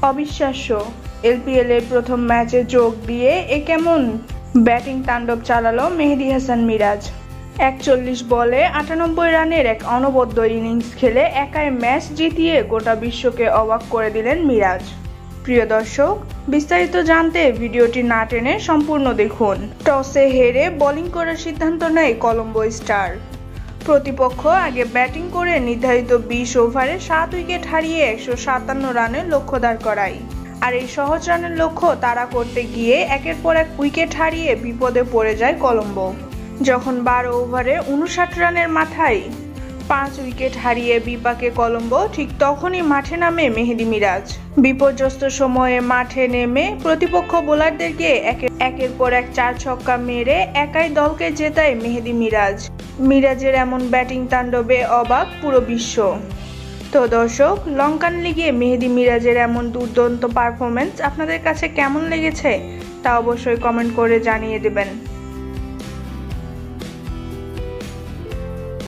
অবিশ্বাস্য, এলপিএল এর প্রথম ম্যাচে যোগ দিয়ে কেমন ব্যাটিং তাণ্ডব চালালো মেহেদী হাসান মিরাজ। ৪১ বলে ৯৮ রানের এক অনবদ্য ইনিংস খেলে একাই ম্যাচ জিতিয়ে গোটা বিশ্বকে অবাক করে দিলেন মিরাজ। প্রিয় দর্শক, বিস্তারিত জানতে ভিডিওটি না টেনে সম্পূর্ণ দেখুন। টসে হেরে বোলিং করার সিদ্ধান্ত নেয় কলম্বো স্টার। প্রতিপক্ষ আগে ব্যাটিং করে নির্ধারিত ২০ ওভারে ৭ উইকেট হারিয়ে ১৫৭ রানের লক্ষ্য দাঁড় করায়। আর এই সহজ রানের লক্ষ্য তাড়া করতে গিয়ে একের পর এক উইকেট হারিয়ে বিপদে পড়ে যায় কলম্বো। যখন ১২ ওভারে ৫৯ রানের মাথায় ৫ উইকেট হারিয়ে বিপাকে কলম্বো, ঠিক তখনই মাঠে নামে মেহেদী মিরাজ। বিপর্যস্ত সময়ে মাঠে নেমে প্রতিপক্ষ বোলারদেরকে একের পর এক ৪ ছক্কা মেরে একাই দলকে জেতায় মেহেদী মিরাজ। মিরাজের এমন ব্যাটিং তাণ্ডবে অবাক পুরো বিশ্ব। তো দর্শক, লঙ্কান লিগে মেহেদী মিরাজের এমন দুর্দান্ত পারফরমেন্স আপনাদের কাছে কেমন লেগেছে তা অবশ্যই কমেন্ট করে জানিয়ে দেবেন।